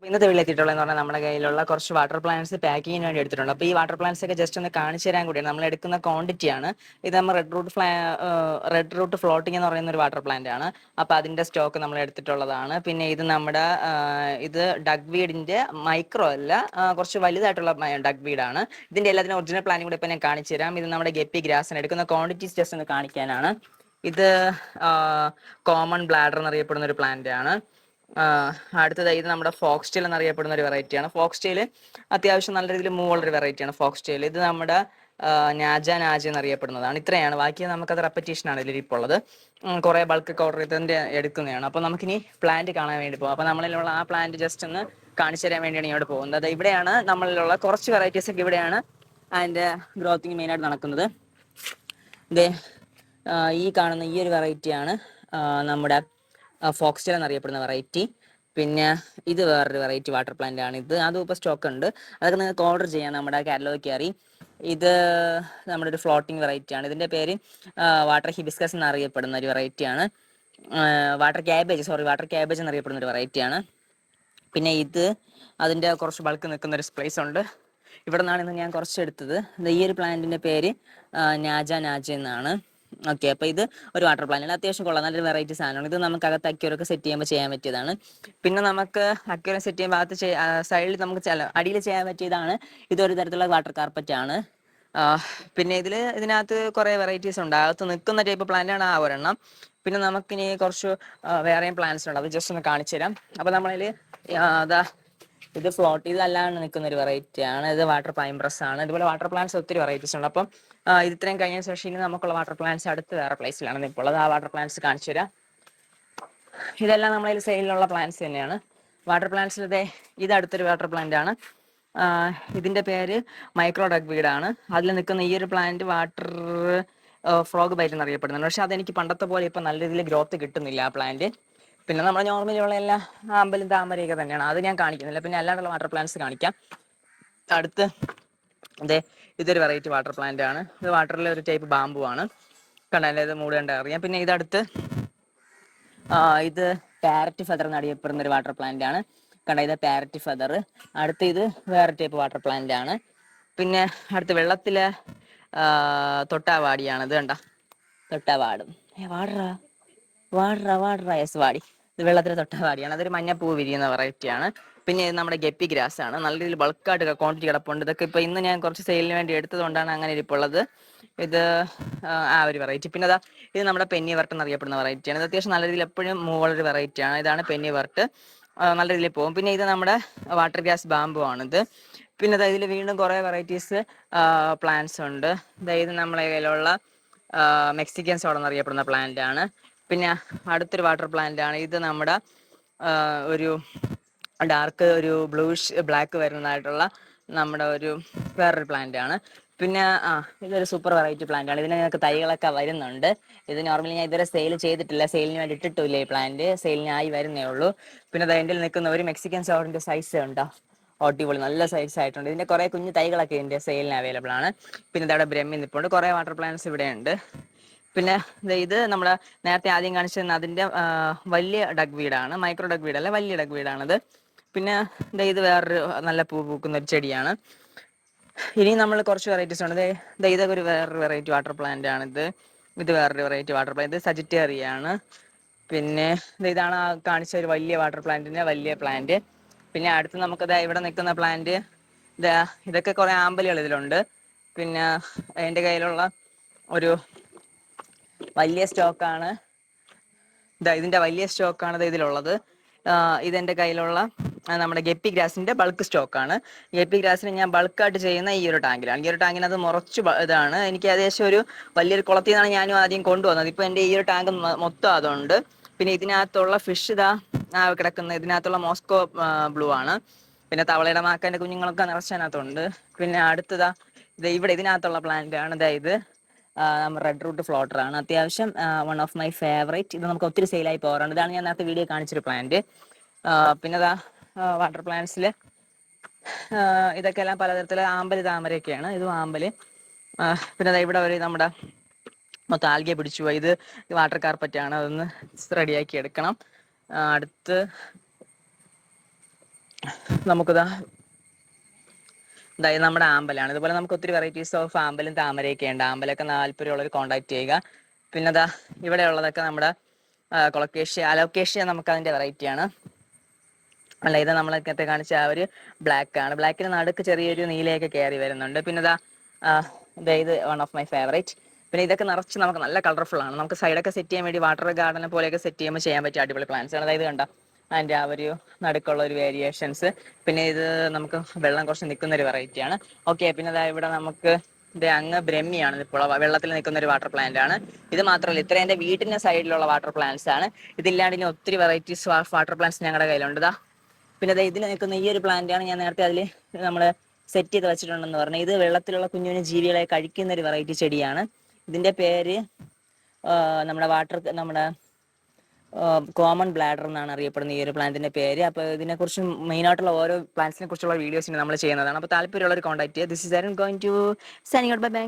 ഇന്നത്തെ വീട്ടിലെത്തിയിട്ടുള്ളതെന്ന് പറഞ്ഞാൽ നമ്മുടെ കയ്യിലുള്ള കുറച്ച് വാട്ടർ പ്ലാന്റ്സ് പാക്കിങ്ങിന് വേണ്ടി എടുത്തിട്ടുണ്ട്. അപ്പോൾ ഈ വാട്ടർ പ്ലാന്റ്സ് ഒക്കെ ജസ്റ്റ് ഒന്ന് കാണിച്ചു തരാൻ കൂടിയാണ്. നമ്മൾ എടുക്കുന്ന ക്വാണ്ടിറ്റിയാണ് ഇത്. നമ്മൾ റെഡ് റൂട്ട് ഫ്ലോട്ടിംഗ് എന്ന് പറയുന്ന ഒരു വാട്ടർ പ്ലാന്റ് ആണ്. അപ്പോൾ അതിന്റെ സ്റ്റോക്ക് നമ്മൾ എടുത്തിട്ടുള്ളതാണ്. പിന്നെ ഇത് നമ്മുടെ ഇത് ഡഗ് വീഡിന്റെ മൈക്രോ അല്ല, കുറച്ച് വലുതായിട്ടുള്ള ഡഗ് വീഡാണ്. ഇതിന്റെ എല്ലാത്തിനും ഒറിജിനൽ പ്ലാനും കൂടി ഇപ്പം ഞാൻ കാണിച്ചു തരാം. ഇത് നമ്മുടെ ഗപ്പി ഗ്രാസ് എടുക്കുന്ന ക്വാണ്ടിറ്റീസ് ജസ്റ്റ് ഒന്ന് കാണിക്കാനാണ്. ഇത് കോമൺ ബ്ലാഡർ എന്നറിയപ്പെടുന്ന ഒരു പ്ലാന്റ് ആണ്. അടുത്തത് ഇത് നമ്മുടെ ഫോക്സ് ടെയിൽ എന്നറിയപ്പെടുന്ന ഒരു വെറൈറ്റിയാണ്. ഫോക്സ് ടെയിൽ അത്യാവശ്യം നല്ല രീതിയിൽ മൂവ് ഉള്ള ഒരു വെറൈറ്റിയാണ് ഫോക്സ് ടെയിൽ. ഇത് നമ്മുടെ നാജ എന്നറിയപ്പെടുന്നതാണ്. ഇത്രയാണ്. ബാക്കി നമുക്കത് റെപ്പറ്റീഷനാണ് ഇതിൽ ഇപ്പോൾ ഉള്ളത്. കുറേ ബൾക്ക് ഓർഡർ ചെയ്തതിൻ്റെ എടുക്കുന്നതാണ്. അപ്പോൾ നമുക്കിനി പ്ലാന്റ് കാണാൻ വേണ്ടി പോകും. അപ്പോൾ നമ്മളിലുള്ള ആ പ്ലാന്റ് ജസ്റ്റ് ഒന്ന് കാണിച്ചു തരാൻ വേണ്ടിയാണ് ഇവിടെ പോകുന്നത്. അത് ഇവിടെയാണ് നമ്മളിലുള്ള കുറച്ച് വെറൈറ്റീസ് ഒക്കെ ഇവിടെയാണ് അതിൻ്റെ ഗ്രോത്തിങ് മെയിനായിട്ട് നടക്കുന്നത്. ഇതേ ഈ കാണുന്ന ഈ ഒരു വെറൈറ്റിയാണ് നമ്മുടെ ഫോക്സ് ടെയിൽ എന്നറിയപ്പെടുന്ന വെറൈറ്റി. പിന്നെ ഇത് വേറൊരു വെറൈറ്റി വാട്ടർ പ്ലാന്റ് ആണ്. അതും ഇപ്പോൾ സ്റ്റോക്ക് ഉണ്ട്. അതൊക്കെ നിങ്ങൾക്ക് ഓർഡർ ചെയ്യാം നമ്മുടെ കാറ്റലോഗ് കയറി. ഇത് നമ്മുടെ ഒരു ഫ്ലോട്ടിംഗ് വെറൈറ്റി ആണ്. ഇതിൻ്റെ പേര് വാട്ടർ ഹിബിസ്കസ് എന്നറിയപ്പെടുന്ന ഒരു വെറൈറ്റിയാണ്. വാട്ടർ ക്യാബേജ് എന്നറിയപ്പെടുന്ന ഒരു വെറൈറ്റിയാണ്. പിന്നെ ഇത് അതിൻ്റെ കുറച്ച് ബൾക്ക് നിൽക്കുന്ന ഒരു സ്പ്ലേസ് ഉണ്ട്. ഇവിടെ നിന്നാണ് ഇന്ന് ഞാൻ കുറച്ച് എടുത്തത്. ഈ ഒരു പ്ലാന്റിൻ്റെ പേര് നാജ എന്നാണ്. ഓക്കെ, അപ്പോൾ ഇത് ഒരു വാട്ടർ പ്ലാന്റ് അത്യാവശ്യം കൊള്ളാം, നല്ലൊരു വെറൈറ്റി സാധനമാണ്. ഇത് നമുക്ക് അകത്ത് അക്യൂറൊക്കെ സെറ്റ് ചെയ്യുമ്പോൾ ചെയ്യാൻ പറ്റിയതാണ്. പിന്നെ നമുക്ക് അക്യൂറ സെറ്റ് ചെയ്യുമ്പോൾ അകത്ത് സൈഡിൽ നമുക്ക് അടിയിൽ ചെയ്യാൻ പറ്റിയതാണ്. ഇതൊരു തരത്തിലുള്ള വാട്ടർ കാർപ്പറ്റ് ആണ്. പിന്നെ ഇതിനകത്ത് കുറേ വെറൈറ്റീസ് ഉണ്ട്. അകത്ത് നിൽക്കുന്ന ടൈപ്പ് പ്ലാന്റ് ആണ് ആ ഒരെണ്ണം. പിന്നെ നമുക്കിനി കുറച്ച് വേറെയും പ്ലാന്റ്സ് ഉണ്ട്. അത് ജസ്റ്റ് ഒന്ന് കാണിച്ചു തരാം. അപ്പോൾ നമ്മളതിൽ ഇത് ഫ്ലോട്ട് ചെയ്തല്ലാണ്ട് നിൽക്കുന്ന ഒരു വെറൈറ്റി ആണ്. ഇത് വാട്ടർ പൈംബ്രസ് ആണ്. ഇതുപോലെ വാട്ടർ പ്ലാന്റ്സ് ഒത്തിരി വെറൈറ്റീസ് ഉണ്ട്. അപ്പം ഇത് ഇത്രയും കഴിഞ്ഞ ശേഷം ഇനി നമുക്കുള്ള വാട്ടർ പ്ലാന്റ്സ് അടുത്ത് വേറെ പ്ലേസിലാണ് ഇപ്പോൾ ഉള്ളത്. ആ വാട്ടർ പ്ലാന്റ്സ് കാണിച്ചു തരാം. ഇതെല്ലാം നമ്മളതിൽ സെയിലുള്ള പ്ലാന്റ്സ് തന്നെയാണ്. വാട്ടർ പ്ലാന്റ്സിൽ ഇത് അടുത്തൊരു വാട്ടർ പ്ലാന്റ് ആണ്. ഇതിൻ്റെ പേര് മൈക്രോ ഡഗ് വീഡാണ്. അതിൽ നിൽക്കുന്ന ഈ ഒരു പ്ലാന്റ് വാട്ടർ ഫ്രോഗ് ബൈറ്റ് എന്നറിയപ്പെടുന്നുണ്ട്. പക്ഷെ അതെനിക്ക് പണ്ടത്തെ പോലെ ഇപ്പം നല്ല രീതിയിൽ ഗ്രോത്ത് കിട്ടുന്നില്ല ആ പ്ലാന്റ്. പിന്നെ നമ്മുടെ നോർമലി ഉള്ള എല്ലാ അമ്പലും താമരയൊക്കെ തന്നെയാണ്. അത് ഞാൻ കാണിക്കുന്നില്ല. പിന്നെ അല്ലാണ്ടുള്ള വാട്ടർ പ്ലാന്റ്സ് കാണിക്കാം. അടുത്ത് ഇതൊരു വെറൈറ്റി വാട്ടർ പ്ലാന്റ് ആണ്. ഇത് വാട്ടറിലെ ഒരു ടൈപ്പ് ബാമ്പു ആണ്. കണ്ടല്ലേ, ഇത് മൂട് കണ്ടാൽ അറിയാം. പിന്നെ ഇതടുത്ത് ഇത് പാരറ്റ് ഫെദർ എന്നറിയപ്പെടുന്ന ഒരു വാട്ടർ പ്ലാന്റ് ആണ്. ഇത് പാരറ്റ് ഫെദർ. അടുത്ത് ഇത് വേറെ ടൈപ്പ് വാട്ടർ പ്ലാന്റ് ആണ്. പിന്നെ അടുത്ത് വെള്ളത്തിലെ തൊട്ടാവാടിയാണ്. ഇത് കണ്ട തൊട്ടാവാടും വാടി. ഇത് വെള്ളത്തിലെ തൊട്ടാവാടിയാണ്. അതൊരു മഞ്ഞപ്പൂ വിരിയുന്ന വെറൈറ്റിയാണ്. പിന്നെ ഇത് നമ്മുടെ ഗപ്പി ഗ്രാസ് ആണ്. നല്ല രീതിയിൽ ബൾക്കായിട്ട് ക്വാണ്ടിറ്റി കിടപ്പുണ്ട്. ഇതൊക്കെ ഇപ്പോൾ ഇന്ന് ഞാൻ കുറച്ച് സെയിലിന് വേണ്ടി എടുത്തതുകൊണ്ടാണ് അങ്ങനെ ഇരിപ്പുള്ളത്. ഇത് ആ ഒരു വെറൈറ്റി. പിന്നെ ഇത് നമ്മുടെ പെന്നി വർട്ട് എന്നറിയപ്പെടുന്ന വെറൈറ്റിയാണ്. ഇത് അത്യാവശ്യം നല്ല രീതിയിൽ എപ്പോഴും മൂവുള്ളൊരു വെറൈറ്റിയാണ്. ഇതാണ് പെന്നി വർട്ട്. നല്ല രീതിയിൽ പോകും. പിന്നെ ഇത് നമ്മുടെ വാട്ടർ ഗ്യാസ് ബാമ്പു ആണിത്. പിന്നെ ഇതിൽ വീണ്ടും കുറേ വെറൈറ്റീസ് പ്ലാന്റ്സ് ഉണ്ട്. ഇത് നമ്മളെ കയ്യിലുള്ള മെക്സിക്കൻ സോഡ എന്നറിയപ്പെടുന്ന പ്ലാന്റ് ആണ്. പിന്നെ അടുത്തൊരു വാട്ടർ പ്ലാന്റ് ആണ്. ഇത് നമ്മുടെ ഒരു ഡാർക്ക് ഒരു ബ്ലാക്ക് വരുന്നതായിട്ടുള്ള നമ്മുടെ ഒരു വേറൊരു പ്ലാന്റ് ആണ്. പിന്നെ ഇതൊരു സൂപ്പർ വെറൈറ്റി പ്ലാന്റ് ആണ്. ഇതിന് നിങ്ങൾക്ക് തൈകളൊക്കെ വരുന്നുണ്ട്. ഇത് നോർമലി ഞാൻ ഇതുവരെ സെയിൽ ചെയ്തിട്ടില്ല, സെയിലിന് വേണ്ടി ഇട്ടിട്ടില്ല. ഈ പ്ലാന്റ് സെയിലിനായി വരുന്നേ ഉള്ളൂ. പിന്നെ എൻ്റെ നിൽക്കുന്ന ഒരു മെക്സിക്കൻ സോഡിൻ്റെ സൈസ് ഉണ്ടോ, അടിപൊളി നല്ല സൈസ് ആയിട്ടുണ്ട്. ഇതിൻ്റെ കുറേ കുഞ്ഞു തൈകളൊക്കെ ഇതിൻ്റെ സെയിലിന് അവൈലബിൾ ആണ്. പിന്നെ ഇതവിടെ ബ്രഹ്മി നിൽപ്പുണ്ട്. കുറേ വാട്ടർ പ്ലാന്റ്സ് ഇവിടെ ഉണ്ട്. പിന്നെ ഇത് നമ്മൾ നേരത്തെ ആദ്യം കാണിച്ചിരുന്ന അതിൻ്റെ വലിയ ഡഗ് വീഡാണ്. മൈക്രോ ഡഗ് വീഡല്ല, വലിയ ഡഗ് വീഡാണിത്. പിന്നെ ഇത് വേറൊരു നല്ല പൂ പൂക്കുന്ന ഒരു ചെടിയാണ്. ഇനി നമ്മൾ കുറച്ച് വെറൈറ്റീസ് ഉണ്ട്. ഇതൊക്കെ വേറൊരു വെറൈറ്റി വാട്ടർ പ്ലാന്റ് ആണിത്. ഇത് വേറൊരു വെറൈറ്റി വാട്ടർ പ്ലാന്റ്. ഇത് സജിറ്റേറിയ ആണ്. പിന്നെ ഇതാണ് കാണിച്ച ഒരു വലിയ വാട്ടർ പ്ലാന്റിൻ്റെ വലിയ പ്ലാന്റ്. പിന്നെ അടുത്ത് നമുക്ക് ഇവിടെ നിൽക്കുന്ന പ്ലാന്റ് ഇതൊക്കെ കുറേ ആമ്പലുകൾ ഇതിലുണ്ട്. പിന്നെ എൻ്റെ കയ്യിലുള്ള ഒരു വലിയ സ്റ്റോക്കാണ് ഇതിൻ്റെ വലിയ സ്റ്റോക്കാണ് ഇതിലുള്ളത്. ഇതെൻ്റെ കയ്യിലുള്ള നമ്മുടെ ഗപ്പി ഗ്രാസിൻ്റെ ബൾക്ക് സ്റ്റോക്കാണ്. ഗപ്പി ഗ്രാസിന് ഞാൻ ബൾക്കായിട്ട് ചെയ്യുന്ന ഈ ഒരു ടാങ്കിലാണ്. ഈ ഒരു ടാങ്കിനകത്ത് മുറച്ച് ഇതാണ്. എനിക്ക് ഏകദേശം ഒരു വലിയൊരു കുളത്തിൽ നിന്നാണ് ഞാനും ആദ്യം കൊണ്ടുവന്നത്. ഇപ്പോൾ എൻ്റെ ഈ ഒരു ടാങ്ക് മൊത്തം അതുണ്ട്. പിന്നെ ഇതിനകത്തുള്ള ഫിഷ് കിടക്കുന്ന ഇതിനകത്തുള്ള മോസ്കോ ബ്ലൂ ആണ്. പിന്നെ തവളയുടെ മാക്കൻ്റെ കുഞ്ഞുങ്ങളൊക്കെ നിറച്ചതിനകത്തുണ്ട്. പിന്നെ ഇവിടെ ഇതിനകത്തുള്ള പ്ലാന്റ് ആണ്. ഇത് റെഡ് റൂട്ട് ഫ്ലോട്ടർ ആണ്. അത്യാവശ്യം വൺ ഓഫ് മൈ ഫേവറേറ്റ്. ഇത് നമുക്ക് ഒത്തിരി സെയിലായി പോകാറുണ്ട്. ഇതാണ് ഞാൻ നേരത്തെ വീഡിയോ കാണിച്ചൊരു പ്ലാന്റ്. പിന്നെ വാട്ടർ പ്ലാന്റ്സിൽ ഇതൊക്കെ എല്ലാം പലതരത്തിലെ ആമ്പല് താമരയൊക്കെയാണ്. ഇതും ആമ്പല്. പിന്നെ ഇവിടെ ഒരു നമ്മുടെ മൊത്തം ആൽഗെ പിടിച്ചു പോയി. ഇത് വാട്ടർ കാർപ്പറ്റാണ്. അതൊന്ന് റെഡിയാക്കി എടുക്കണം. അടുത്ത് നമുക്കിതാ അതായത് നമ്മുടെ ആമ്പലാണ്. ഇതുപോലെ നമുക്ക് ഒത്തിരി വെറൈറ്റീസ് ഓഫ് ആമ്പലും താമരയൊക്കെ ഉണ്ട്. ആമ്പലൊക്കെ 40 രൂപയുള്ളവർ കോൺടാക്ട് ചെയ്യുക. പിന്നെ അതാ ഇവിടെ ഉള്ളതൊക്കെ നമ്മുടെ കൊളക്കേഷ്യ, അലോക്കേഷ്യ നമുക്ക് അതിൻ്റെ വെറൈറ്റിയാണ്. അല്ല, ഇത് നമ്മളൊക്കെ കാണിച്ച ആ ഒരു ബ്ലാക്ക് ആണ്. ബ്ലാക്കിന് നടുക്ക് ചെറിയൊരു നീലയൊക്കെ കയറി വരുന്നുണ്ട്. പിന്നെ ഇതാ ഇത് വൺ ഓഫ് മൈ ഫേവറേറ്റ്. പിന്നെ ഇതൊക്കെ നിറച്ച് നമുക്ക് നല്ല കളർഫുൾ ആണ്. നമുക്ക് സൈഡൊക്കെ സെറ്റ് ചെയ്യാൻ വേണ്ടി വാട്ടർ ഗാർഡനെ പോലെയൊക്കെ സെറ്റ് ചെയ്യുമ്പോൾ ചെയ്യാൻ പറ്റിയ അടിപൊളി പ്ലാന്റ്സ് ആണ്. അതായത് കണ്ട അതിൻ്റെ ആ ഒരു നടുക്കുള്ള ഒരു വേരിയേഷൻസ്. പിന്നെ ഇത് നമുക്ക് വെള്ളം കുറച്ച് നിൽക്കുന്ന ഒരു വെറൈറ്റിയാണ്. ഓക്കെ, പിന്നെ അതാ ഇവിടെ നമുക്ക് ഇത് അങ്ങ് ബ്രഹ്മിയാണ്. ഇപ്പോൾ വെള്ളത്തിൽ നിൽക്കുന്ന ഒരു വാട്ടർ പ്ലാന്റ് ആണ്. ഇത് മാത്രമല്ല, ഇത്രയും എൻ്റെ വീട്ടിൻ്റെ സൈഡിലുള്ള വാട്ടർ പ്ലാന്റ്സ് ആണ്. ഇതില്ലാണ്ട് ഇനി ഒത്തിരി വെറൈറ്റീസ് വാട്ടർ പ്ലാന്റ്സ് ഞങ്ങളുടെ കയ്യിലുണ്ട്. ഇതാ പിന്നെ അതായത് ഇതിൽ നിൽക്കുന്ന ഈ ഒരു പ്ലാന്റ് ആണ് ഞാൻ നേരത്തെ അതിൽ നമ്മൾ സെറ്റ് ചെയ്ത് വെച്ചിട്ടുണ്ടെന്ന് പറഞ്ഞാൽ. ഇത് വെള്ളത്തിലുള്ള കുഞ്ഞു കുഞ്ഞു ജീവികളെ കഴിക്കുന്ന ഒരു വെറൈറ്റി ചെടിയാണ്. ഇതിൻ്റെ പേര് നമ്മുടെ കോമൺ ബ്ലാഡർ എന്നാണ് അറിയപ്പെടുന്ന ഈ ഒരു പ്ലാന്റിന്റെ പേര്. അപ്പോൾ ഇതിനെക്കുറിച്ച് മെയിനായിട്ടുള്ള ഓരോ പ്ലാന്റ്സിനെ കുറിച്ചുള്ള വീഡിയോസിന് നമ്മൾ ചെയ്യുന്നതാണ്. അപ്പോൾ താല്പര്യമുള്ളവർ കോൺടാക്ട് ചെയ്യുക. This is Arun going to signing out. Bye by.